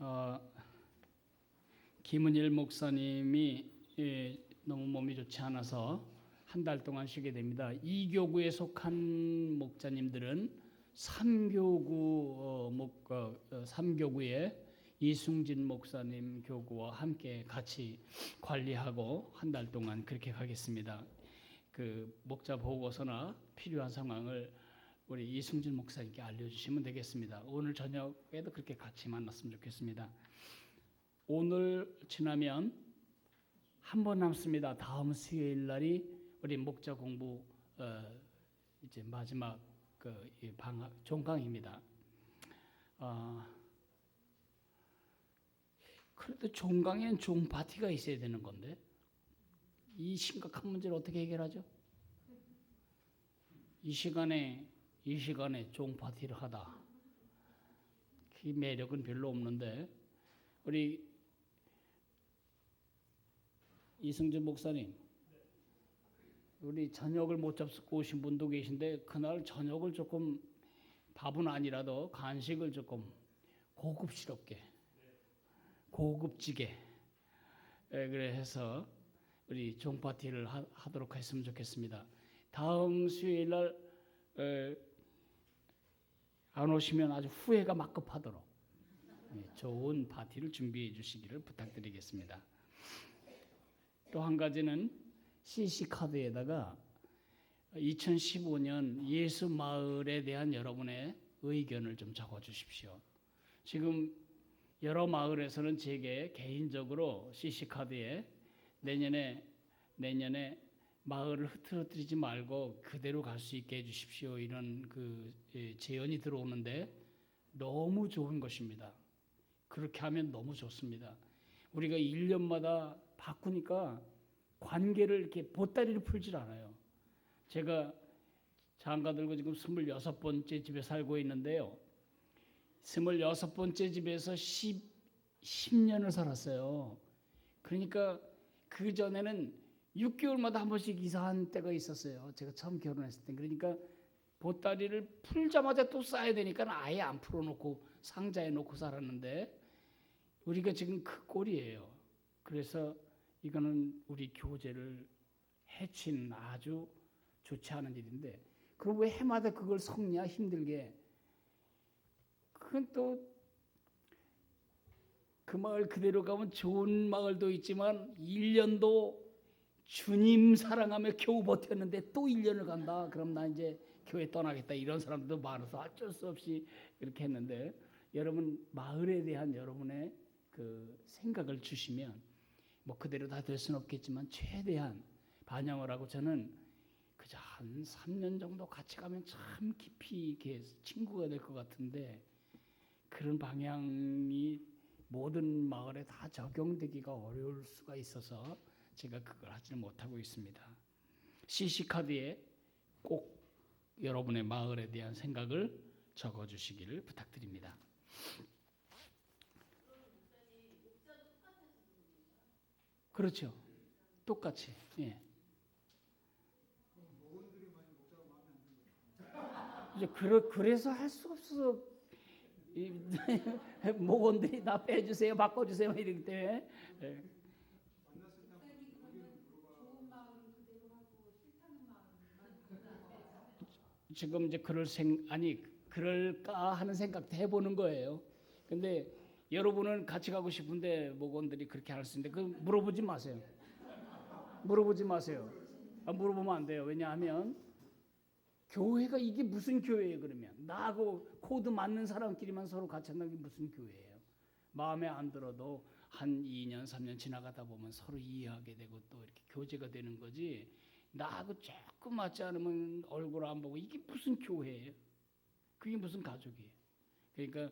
어, 김은일 목사님이 너무 몸이 좋지 않아서 한 달 동안 쉬게 됩니다. 이 교구에 속한 목자님들은 삼교구의 이승진 목사님 교구와 함께 같이 관리하고 한 달 동안 그렇게 가겠습니다. 그 목자 보고서나 필요한 상황을 우리 이승진 목사님께 알려주시면 되겠습니다. 오늘 저녁에도 그렇게 같이 만났으면 좋겠습니다. 오늘 지나면 한 번 남습니다. 다음 수요일 날이 우리 목자 공부 이제 마지막 방학 종강입니다. 그래도 종강에는 종파티가 있어야 되는 건데 이 심각한 문제를 어떻게 해결하죠? 이 시간에 종파티를 하다. 그 매력은 별로 없는데 우리 이승준 목사님, 우리 저녁을 못 잡수고 오신 분도 계신데 그날 저녁을 조금 밥은 아니라도 간식을 조금 고급스럽게 고급지게 그래 해서 우리 종파티를 하도록 했으면 좋겠습니다. 다음 수요일 날 안 오시면 아주 후회가 막급하도록 좋은 파티를 준비해 주시기를 부탁드리겠습니다. 또 한 가지는 CC카드에다가 2015년 예수 마을에 대한 여러분의 의견을 좀 적어 주십시오. 지금 여러 마을에서는 제게 개인적으로 CC카드에 내년에 마을을 흐트러뜨리지 말고 그대로 갈 수 있게 해주십시오. 이런 제언이 들어오는데 너무 좋은 것입니다. 그렇게 하면 너무 좋습니다. 우리가 1년마다 바꾸니까 관계를 이렇게 보따리를 풀질 않아요. 제가 장가 들고 지금 26번째 집에 살고 있는데요. 26번째 집에서 10년을 살았어요. 그러니까 그 전에는 6개월마다 한 번씩 이사한 때가 있었어요. 제가 처음 결혼했을 때. 그러니까 보따리를 풀자마자 또 싸야 되니까 아예 안 풀어놓고 상자에 놓고 살았는데 우리가 지금 그 꼴이에요. 그래서 이거는 우리 교제를 해친 아주 좋지 않은 일인데 그럼 왜 해마다 그걸 섞냐 힘들게. 그건 또 그 마을 그대로 가면 좋은 마을도 있지만 1년도 주님 사랑하며 겨우 버텼는데 또 1년을 간다. 그럼 나 이제 교회 떠나겠다. 이런 사람들도 많아서 어쩔 수 없이 이렇게 했는데 여러분 마을에 대한 여러분의 그 생각을 주시면 뭐 그대로 다 될 수는 없겠지만 최대한 반영을 하고 저는 그저 한 3년 정도 같이 가면 참 깊이 이렇게 친구가 될 것 같은데 그런 방향이 모든 마을에 다 적용되기가 어려울 수가 있어서 제가 그걸 하지 못하고 있습니다. CC카드에 꼭 여러분의 마을에 대한 생각을 적어주시기를 부탁드립니다. 그렇죠. 똑같이. 예. 이제 그래서 할 수 없어서 목원들이 다 빼주세요, 바꿔주세요 이러기 때문에. 예. 지금 이제 그럴까 하는 생각도 해보는 거예요. 근데 여러분은 같이 가고 싶은데 목원들이 그렇게 할 수 있는데 그 물어보지 마세요. 물어보지 마세요. 물어보면 안 돼요. 왜냐하면 교회가 이게 무슨 교회예요? 그러면 나하고 코드 맞는 사람끼리만 서로 같이 한다는 게 무슨 교회예요? 마음에 안 들어도 한 2년 3년 지나가다 보면 서로 이해하게 되고 또 이렇게 교제가 되는 거지. 나하고 조금 맞지 않으면 얼굴 안 보고 이게 무슨 교회예요? 그게 무슨 가족이에요? 그러니까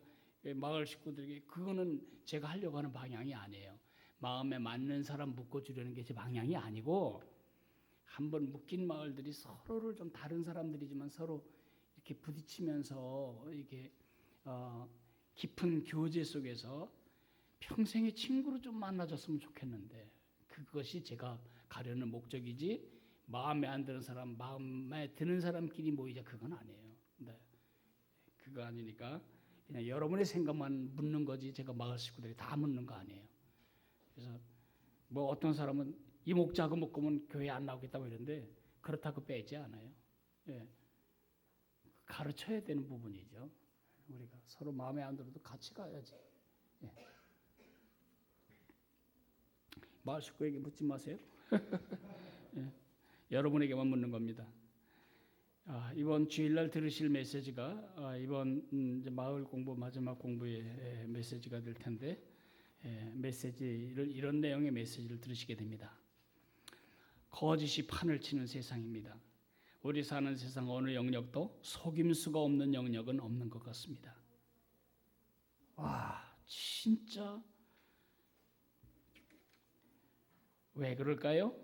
마을 식구들에게 그거는 제가 하려고 하는 방향이 아니에요. 마음에 맞는 사람 묶어주려는 게 제 방향이 아니고 한번 묶인 마을들이 서로를 좀 다른 사람들이지만 서로 이렇게 부딪히면서 이렇게 깊은 교제 속에서 평생의 친구로 좀 만나줬으면 좋겠는데 그것이 제가 가려는 목적이지 마음에 안 드는 사람, 마음에 드는 사람끼리 모이자 그건 아니에요. 네. 그거 아니니까 그냥 여러분의 생각만 묻는 거지 제가 마을 식구들이 다 묻는 거 아니에요. 그래서 뭐 어떤 사람은 이 목자하고 묶으면 교회 안 나오겠다고 이러는데 그렇다고 빼지 않아요. 예. 가르쳐야 되는 부분이죠. 우리가 서로 마음에 안 들어도 같이 가야지. 예. 마을 식구에게 묻지 마세요. 예. 여러분에게만 묻는 겁니다. 이번 주일날 들으실 메시지가 이번 이제 마을 공부 마지막 공부의 메시지가 될 텐데 메시지를 이런 내용의 메시지를 들으시게 됩니다. 거짓이 판을 치는 세상입니다. 우리 사는 세상 어느 영역도 속임수가 없는 영역은 없는 것 같습니다. 와, 진짜 왜 그럴까요?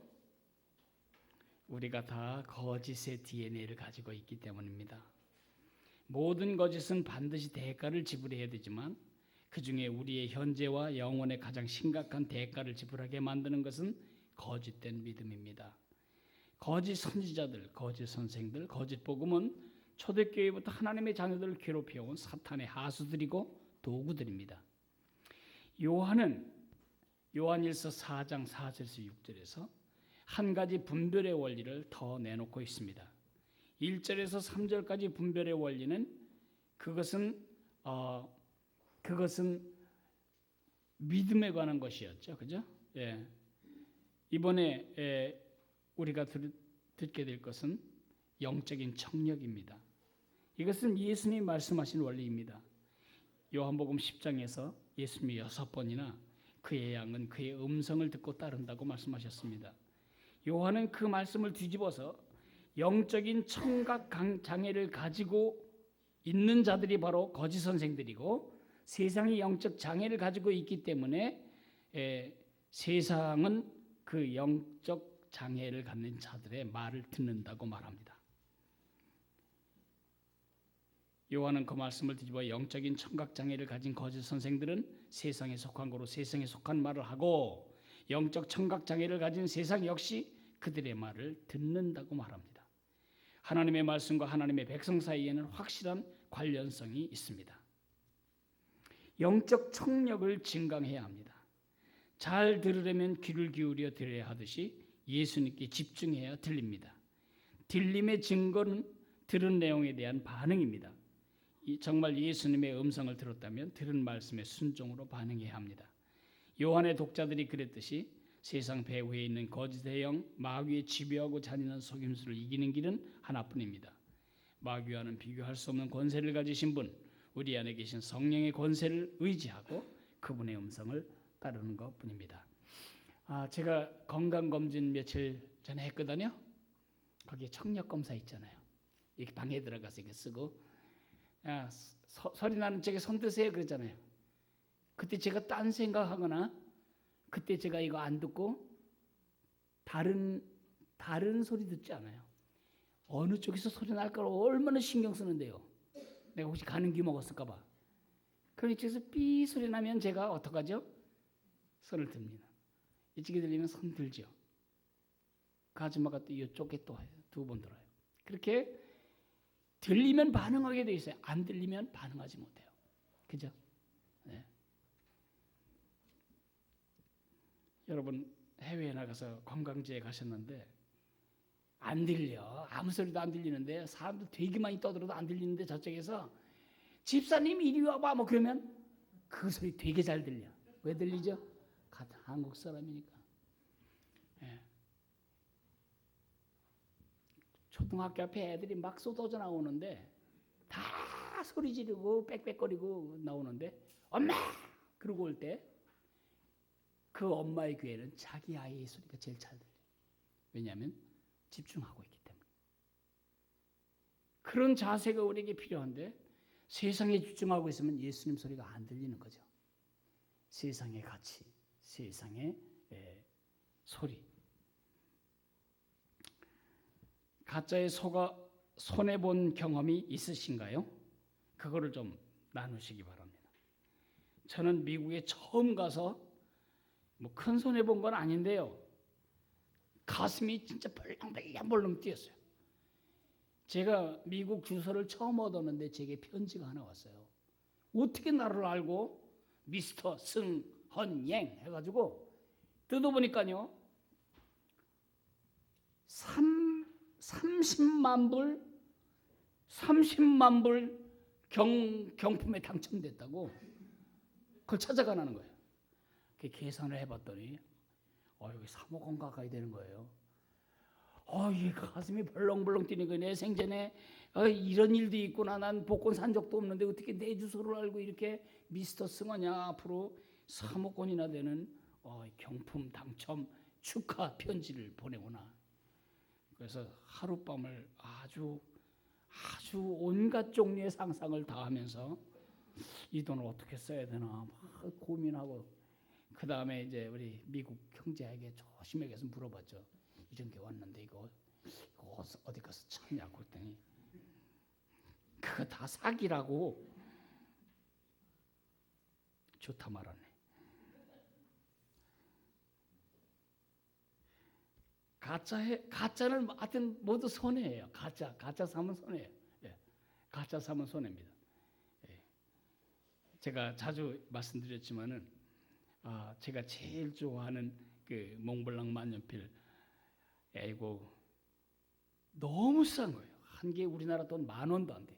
우리가 다 거짓의 DNA를 가지고 있기 때문입니다. 모든 거짓은 반드시 대가를 지불해야 되지만 그 중에 우리의 현재와 영혼의 가장 심각한 대가를 지불하게 만드는 것은 거짓된 믿음입니다. 거짓 선지자들, 거짓 선생들, 거짓 복음은 초대교회부터 하나님의 자녀들을 괴롭혀온 사탄의 하수들이고 도구들입니다. 요한일서 4장 4절에서 6절에서 한 가지 분별의 원리를 더 내놓고 있습니다. 1절에서 3절까지 분별의 원리는 그것은 믿음에 관한 것이었죠. 그죠? 예. 이번에 우리가 듣게 될 것은 영적인 청력입니다. 이것은 예수님이 말씀하신 원리입니다. 요한복음 10장에서 예수님이 6번이나 그의 양은 그의 음성을 듣고 따른다고 말씀하셨습니다. 요한은 그 말씀을 뒤집어서 영적인 청각 장애를 가지고 있는 자들이 바로 거짓 선생들이고 세상이 영적 장애를 가지고 있기 때문에 세상은 그 영적 장애를 갖는 자들의 말을 듣는다고 말합니다. 요한은 그 말씀을 뒤집어 영적인 청각 장애를 가진 거짓 선생들은 세상에 속한 거로 세상에 속한 말을 하고 영적 청각 장애를 가진 세상 역시 그들의 말을 듣는다고 말합니다. 하나님의 말씀과 하나님의 백성 사이에는 확실한 관련성이 있습니다. 영적 청력을 증강해야 합니다. 잘 들으려면 귀를 기울여 들어야 하듯이 예수님께 집중해야 들립니다. 들림의 증거는 들은 내용에 대한 반응입니다. 정말 예수님의 음성을 들었다면 들은 말씀에 순종으로 반응해야 합니다. 요한의 독자들이 그랬듯이 세상 배후에 있는 거짓의 영 마귀의 지배하고 잔인한 속임수를 이기는 길은 하나뿐입니다. 마귀와는 비교할 수 없는 권세를 가지신 분, 우리 안에 계신 성령의 권세를 의지하고 그분의 음성을 따르는 것뿐입니다. 제가 건강검진 며칠 전에 했거든요. 거기에 청력검사 있잖아요. 이렇게 방에 들어가서 이렇게 쓰고 소리 나는 쪽에 손 드세요 그랬잖아요. 그때 제가 딴 생각하거나 그때 제가 이거 안 듣고 다른 소리 듣지 않아요. 어느 쪽에서 소리 날까 얼마나 신경 쓰는데요. 내가 혹시 가는 귀 먹었을까 봐. 그럼 이쪽에서 삐 소리 나면 제가 어떡하죠? 손을 듭니다. 이쪽에 들리면 손 들죠. 그 아줌마가 또 이쪽에 또 2번 들어요. 그렇게 들리면 반응하게 돼 있어요. 안 들리면 반응하지 못해요. 그죠? 네. 여러분 해외에 나가서 관광지에 가셨는데 안 들려. 아무 소리도 안 들리는데 사람들 되게 많이 떠들어도 안 들리는데 저쪽에서 집사님 이리 와봐 뭐 그러면 그 소리 되게 잘 들려. 왜 들리죠? 같은 한국 사람이니까. 예. 초등학교 앞에 애들이 막 쏟아져 나오는데 다 소리 지르고 빽빽거리고 나오는데 엄마! 그러고 올 때 그 엄마의 귀에는 자기 아이의 소리가 제일 잘 들려요. 왜냐하면 집중하고 있기 때문에. 그런 자세가 우리에게 필요한데 세상에 집중하고 있으면 예수님 소리가 안 들리는 거죠. 세상의 가치, 세상의 소리. 가짜에 속아 손해본 경험이 있으신가요? 그거를 좀 나누시기 바랍니다. 저는 미국에 처음 가서 뭐 큰 손해본 건 아닌데요. 가슴이 진짜 벌렁벌렁 뛰었어요. 제가 미국 주소를 처음 얻었는데 제게 편지가 하나 왔어요. 어떻게 나를 알고 미스터 승헌행 해가지고 뜯어보니까요 30만 불 경품에 당첨됐다고 그걸 찾아가는 거예요. 그 계산을 해봤더니 여기 3억 원 가까이 되는 거예요. 이 가슴이 벌렁벌렁 뛰는 거예요. 내 생전에 이런 일도 있구나. 난 복권 산 적도 없는데 어떻게 내 주소를 알고 이렇게 미스터 승헌이 앞으로 3억 원이나 되는 경품 당첨 축하 편지를 보내구나. 그래서 하룻밤을 아주 온갖 종류의 상상을 다 하면서 이 돈을 어떻게 써야 되나 막 고민하고 그 다음에 이제 우리 미국 형제에게 조심하게 해서 물어봤죠. 이런 게 왔는데 이거 어디 가서 찾냐고 그랬더니 그거 다 사기라고 좋다 말하네. 가짜는 하여튼 모두 손해예요. 가짜 사면 손해예요. 예. 가짜 사면 손해입니다. 예. 제가 자주 말씀드렸지만은 제가 제일 좋아하는 그 몽블랑 만년필 이거 너무 싼 거예요. 한 개 우리나라 돈 10,000원도 안 돼.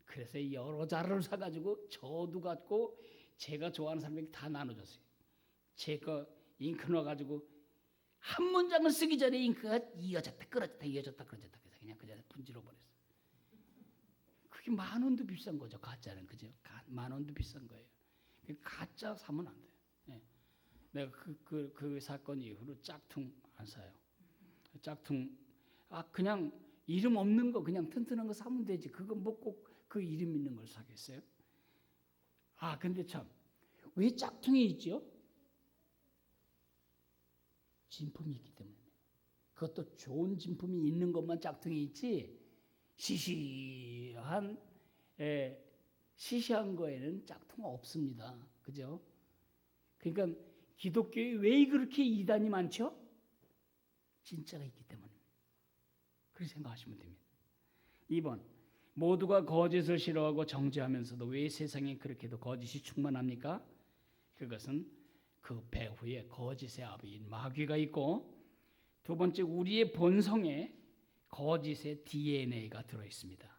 그래서 여러 자루를 사가지고 저도 갖고 제가 좋아하는 사람에게 다 나눠줬어요. 제가 잉크 넣어가지고 한 문장을 쓰기 전에 잉크가 이어졌다 끊어졌다 이어졌다 끊어졌다 그래서 그냥 그 자리에 분지러 버렸어요. 그게 10,000원도 비싼 거죠. 가짜는 그죠? 10,000원도 비싼 거예요. 가짜 사면 안 돼요. 네. 내가 그 사건 이후로 짝퉁 안 사요. 짝퉁 그냥 이름 없는 거 그냥 튼튼한 거 사면 되지. 그거 뭐 꼭 그 이름 있는 걸 사겠어요? 근데 참 왜 짝퉁이 있죠? 진품이 있기 때문에. 그것도 좋은 진품이 있는 것만 짝퉁이 있지 시시한 거에는 짝퉁 없습니다. 그죠? 그러니까 기독교에 왜 그렇게 이단이 많죠? 진짜가 있기 때문입니다. 그렇게 생각하시면 됩니다. 2번, 모두가 거짓을 싫어하고 정죄하면서도 왜 세상에 그렇게도 거짓이 충만합니까? 그것은 그 배후에 거짓의 아비인 마귀가 있고, 두 번째, 우리의 본성에 거짓의 DNA가 들어있습니다.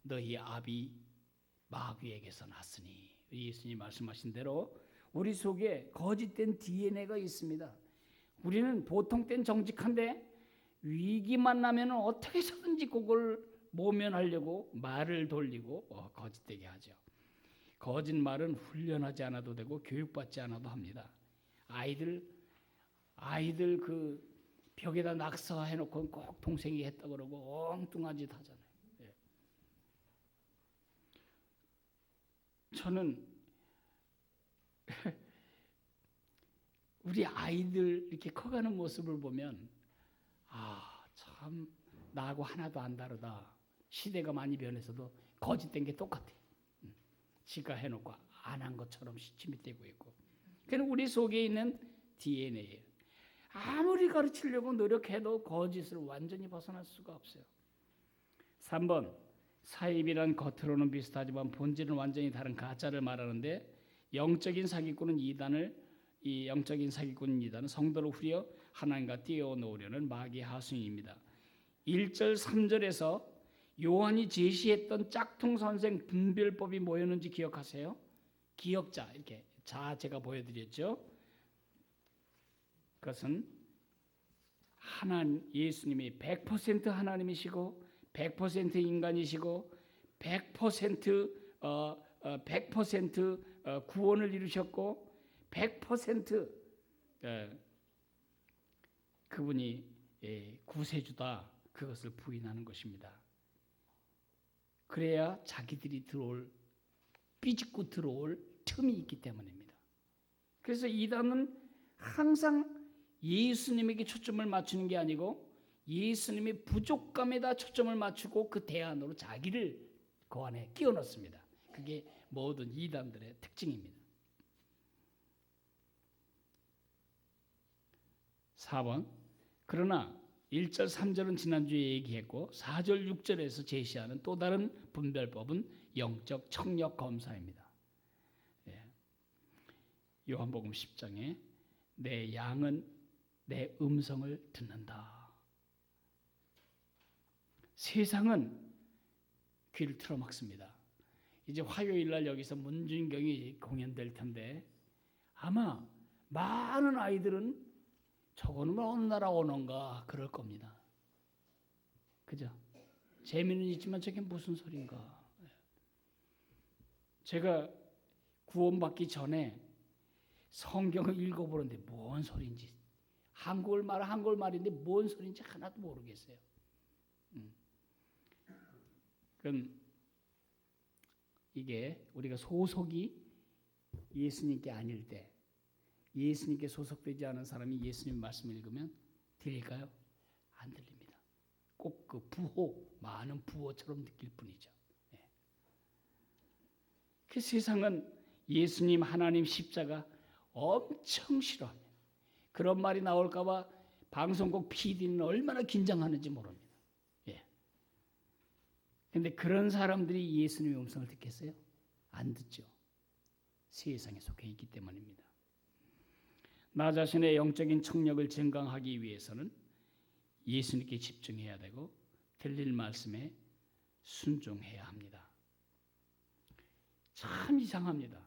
너희 아비 마귀에게서 났으니, 예수님이 말씀하신 대로 우리 속에 거짓된 DNA가 있습니다. 우리는 보통 땐 정직한데 위기만 나면 어떻게 해서든지 그걸 모면하려고 말을 돌리고 거짓되게 하죠. 거짓말은 훈련하지 않아도 되고 교육받지 않아도 합니다. 아이들 그 벽에다 낙서해놓고 꼭 동생이 했다 그러고 엉뚱한 짓 하잖아요. 예. 저는 우리 아이들 이렇게 커가는 모습을 보면 참 나하고 하나도 안 다르다. 시대가 많이 변해서도 거짓된 게 똑같아. 지가 해놓고 안 한 것처럼 시침이 되고 있고. 그는 우리 속에 있는 DNA예요. 아무리 가르치려고 노력해도 거짓을 완전히 벗어날 수가 없어요. 3번, 사입이란 겉으로는 비슷하지만 본질은 완전히 다른 가짜를 말하는데 영적인 사기꾼은 이단은 성도를 후려 하나님과 띄워놓으려는 마귀의 하수인입니다. 1절 3절에서 요한이 제시했던 짝퉁 선생 분별법이 뭐였는지 기억하세요? 기억자 이렇게 제가 보여드렸죠. 그것은 예수님이 100% 하나님이시고 100% 인간이시고 100% 구원을 이루셨고 100% 그분이 구세주다. 그것을 부인하는 것입니다. 그래야 자기들이 삐짓고 들어올 틈이 있기 때문입니다. 그래서 이단은 항상 예수님에게 초점을 맞추는 게 아니고 예수님의 부족감에다 초점을 맞추고 그 대안으로 자기를 그 안에 끼워 넣습니다. 그게 모든 이단들의 특징입니다. 4번, 그러나 1절 3절은 지난주에 얘기했고 4절 6절에서 제시하는 또 다른 분별법은 영적 청력 검사입니다. 예. 요한복음 10장에 내 양은 내 음성을 듣는다. 세상은 귀를 틀어막습니다. 이제 화요일 날 여기서 문준경이 공연될 텐데 아마 많은 아이들은 저거는 어느 나라 오는가 그럴 겁니다. 그죠? 재미는 있지만 저게 무슨 소린가. 제가 구원받기 전에 성경을 읽어보는데 뭔 소린지 한국말인데 뭔 소린지 하나도 모르겠어요. 그럼 이게 우리가 소속이 예수님께 아닐 때, 예수님께 소속되지 않은 사람이 예수님 말씀을 읽으면 들릴까요? 안 들립니다. 꼭 그 많은 부호처럼 느낄 뿐이죠. 그 세상은 예수님 하나님 십자가 엄청 싫어합니다. 그런 말이 나올까 봐 방송국 PD는 얼마나 긴장하는지 모릅니다. 근데 그런 사람들이 예수님의 음성을 듣겠어요? 안 듣죠. 세상에 속해 있기 때문입니다. 나 자신의 영적인 청력을 증강하기 위해서는 예수님께 집중해야 되고 들릴 말씀에 순종해야 합니다. 참 이상합니다.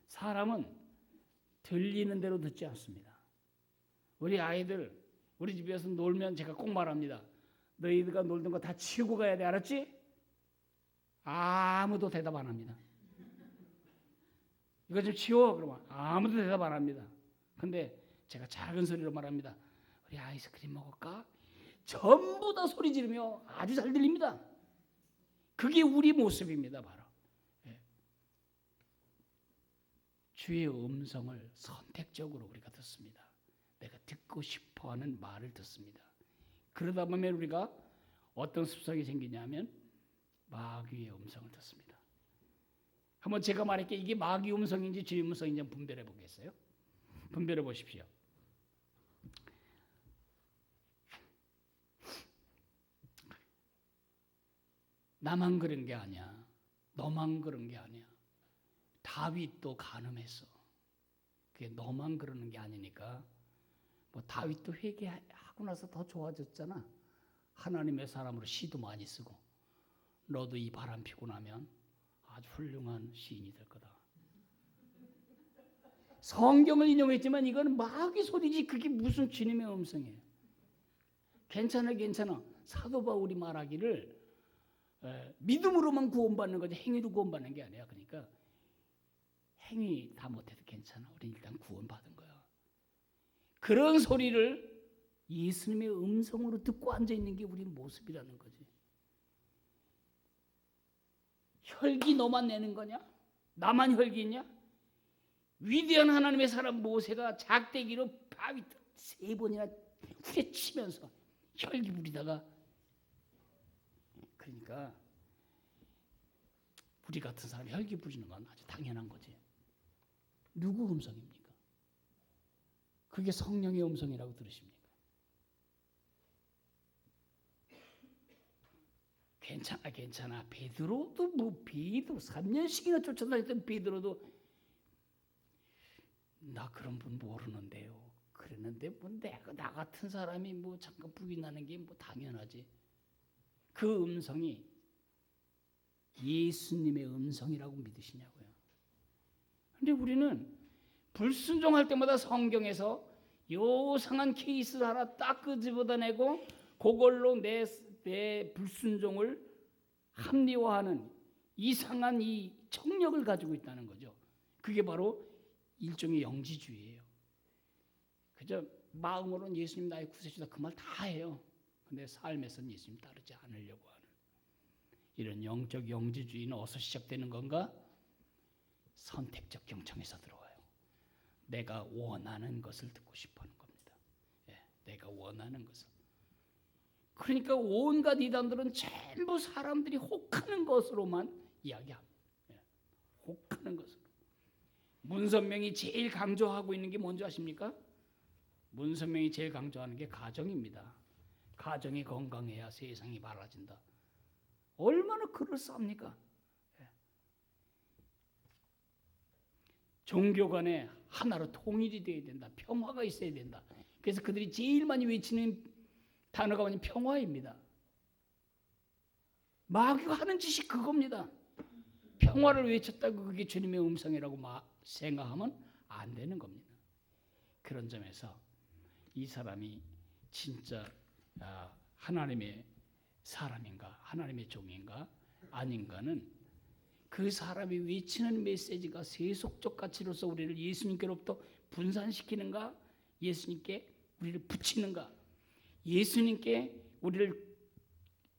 사람은 들리는 대로 듣지 않습니다. 우리 아이들 우리 집에서 놀면 제가 꼭 말합니다. 너희들과 놀던 거 다 치우고 가야 돼. 알았지? 아무도 대답 안 합니다. 이거 좀 치워. 그러면 아무도 대답 안 합니다. 근데 제가 작은 소리로 말합니다. 우리 아이스크림 먹을까? 전부 다 소리 지르며 아주 잘 들립니다. 그게 우리 모습입니다. 바로. 주의 음성을 선택적으로 우리가 듣습니다. 내가 듣고 싶어하는 말을 듣습니다. 그러다 보면 우리가 어떤 습성이 생기냐면 마귀의 음성을 듣습니다. 한번 제가 말할게 이게 마귀 음성인지 주의 음성인지 분별해 보겠어요? 분별해 보십시오. 나만 그런 게 아니야. 너만 그런 게 아니야. 다윗도 간음했어. 그게 너만 그러는 게 아니니까. 뭐 다윗도 회개하고 나서 더 좋아졌잖아. 하나님의 사람으로 시도 많이 쓰고. 너도 이 바람 피고 나면 아주 훌륭한 시인이 될 거다. 성경을 인용했지만 이건 마귀 소리지 그게 무슨 주님의 음성이에요. 괜찮아. 사도 바울이 말하기를 믿음으로만 구원받는 거지 행위로 구원받는 게 아니야. 그러니까 행위 다 못해도 괜찮아. 우리 일단 구원받은 거야. 그런 소리를 예수님의 음성으로 듣고 앉아있는 게 우리 모습이라는 거지. 혈기 너만 내는 거냐? 나만 혈기 있냐? 위대한 하나님의 사람 모세가 작대기로 바위 3번이나 후려치면서 혈기 부리다가 그러니까 우리 같은 사람이 혈기 부리는 건 아주 당연한 거지. 누구 음성입니까? 그게 성령의 음성이라고 들으십니까? 괜찮아. 베드로도 베드로 3년씩이나 쫓아다녔던 베드로도 나 그런 분 모르는데요. 그랬는데 뭐 나 같은 사람이 뭐 잠깐 부인하는 게 뭐 당연하지. 그 음성이 예수님의 음성이라고 믿으시냐고요. 근데 우리는 불순종할 때마다 성경에서 요상한 케이스 하나 딱 끄집어내고 그걸로 내 불순종을 합리화하는 이상한 이 청력을 가지고 있다는 거죠. 그게 바로 일종의 영지주의예요. 그저 마음으로는 예수님 나의 구세주다 그 말 다 해요. 근데 삶에서는 예수님 따르지 않으려고 하는 이런 영적 영지주의는 어디서 시작되는 건가? 선택적 경청에서 들어와요. 내가 원하는 것을 듣고 싶어하는 겁니다. 내가 원하는 것을. 그러니까 온갖 이단들은 전부 사람들이 혹하는 것으로만 이야기합니다. 혹하는 것으로. 문선명이 제일 강조하고 있는 게 뭔지 아십니까? 문선명이 제일 강조하는 게 가정입니다. 가정이 건강해야 세상이 밝아진다. 얼마나 그럴싸합니까? 종교 간에 하나로 통일이 되어야 된다. 평화가 있어야 된다. 그래서 그들이 제일 많이 외치는 단어가 뭐냐면 평화입니다. 마귀가 하는 짓이 그겁니다. 평화를 외쳤다고 그게 주님의 음성이라고 생각하면 안 되는 겁니다. 그런 점에서 이 사람이 진짜 하나님의 사람인가 하나님의 종인가 아닌가는 그 사람이 외치는 메시지가 세속적 가치로서 우리를 예수님께로부터 분산시키는가 예수님께 우리를 붙이는가 예수님께 우리를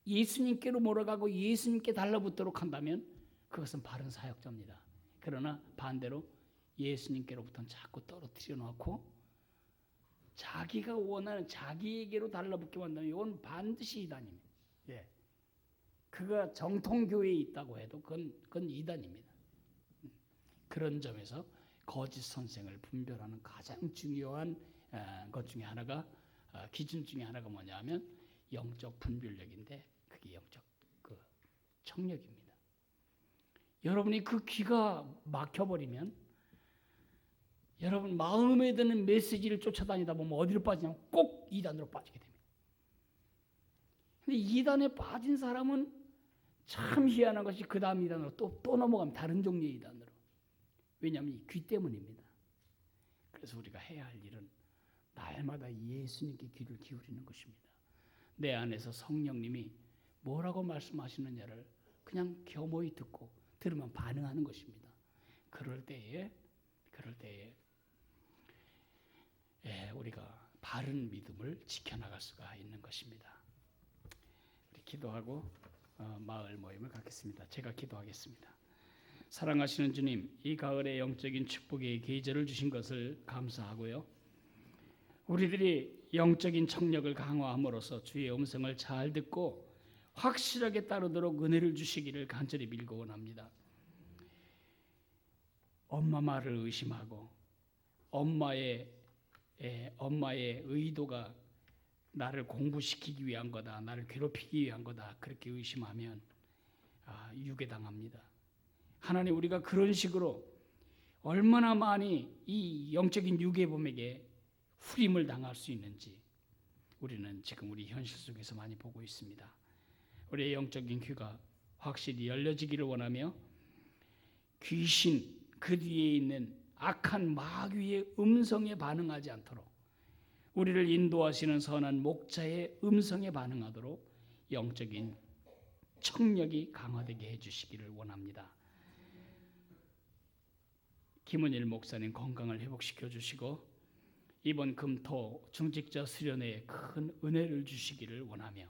예수님께로 몰아가고 예수님께 달라붙도록 한다면 그것은 바른 사역자입니다. 그러나 반대로 예수님께로부터는 자꾸 떨어뜨려 놓고 자기가 원하는 자기에게로 달라붙게 한다면 이건 반드시 이단입니다. 예. 그가 정통교회에 있다고 해도 그건 이단입니다. 그런 점에서 거짓 선생을 분별하는 가장 중요한 것 중에 하나가 기준 중에 하나가 뭐냐면 영적 분별력인데 그게 영적 청력입니다. 여러분이 그 귀가 막혀버리면 여러분 마음에 드는 메시지를 쫓아다니다 보면 어디로 빠지냐면 꼭 이단으로 빠지게 됩니다. 근데 이단에 빠진 사람은 참 희한한 것이 그 다음 이단으로 또 넘어가면 다른 종류의 이단으로. 왜냐하면 이 귀 때문입니다. 그래서 우리가 해야 할 일은 날마다 예수님께 귀를 기울이는 것입니다. 내 안에서 성령님이 뭐라고 말씀하시느냐를 그냥 겸허히 듣고 들으면 반응하는 것입니다. 그럴 때에 우리가 바른 믿음을 지켜나갈 수가 있는 것입니다. 우리 기도하고 마을 모임을 갖겠습니다. 제가 기도하겠습니다. 사랑하시는 주님, 이 가을에 영적인 축복의 계절을 주신 것을 감사하고요. 우리들이 영적인 청력을 강화함으로써 주의 음성을 잘 듣고 확실하게 따르도록 은혜를 주시기를 간절히 빌고 원합니다. 엄마 말을 의심하고 엄마의 의도가 나를 공부시키기 위한 거다, 나를 괴롭히기 위한 거다 그렇게 의심하면 유괴당합니다. 하나님, 우리가 그런 식으로 얼마나 많이 이 영적인 유괴범에게 후림을 당할 수 있는지 우리는 지금 우리 현실 속에서 많이 보고 있습니다. 우리의 영적인 귀가 확실히 열려지기를 원하며 귀신 그 뒤에 있는 악한 마귀의 음성에 반응하지 않도록 우리를 인도하시는 선한 목자의 음성에 반응하도록 영적인 청력이 강화되게 해주시기를 원합니다. 김은일 목사님 건강을 회복시켜 주시고 이번 금토 중직자 수련회에 큰 은혜를 주시기를 원하며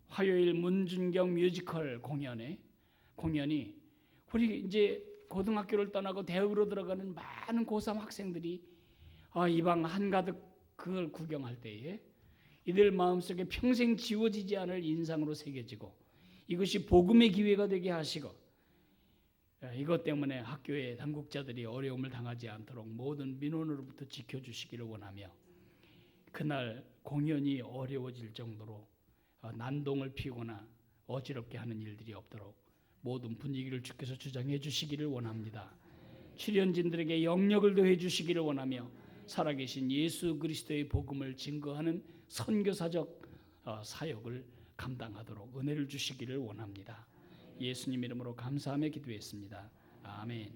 화요일 문준경 뮤지컬 공연이 우리 이제 고등학교를 떠나고 대학으로 들어가는 많은 고3 학생들이 이방 한가득 그걸 구경할 때에 이들 마음속에 평생 지워지지 않을 인상으로 새겨지고 이것이 복음의 기회가 되게 하시고 이것 때문에 학교의 당국자들이 어려움을 당하지 않도록 모든 민원으로부터 지켜주시기를 원하며 그날 공연이 어려워질 정도로 난동을 피우거나 어지럽게 하는 일들이 없도록 모든 분위기를 주께서 주장해 주시기를 원합니다. 출연진들에게 영력을 더해 주시기를 원하며 살아계신 예수 그리스도의 복음을 증거하는 선교사적 사역을 감당하도록 은혜를 주시기를 원합니다. 예수님 이름으로 감사하며 기도했습니다. 아멘.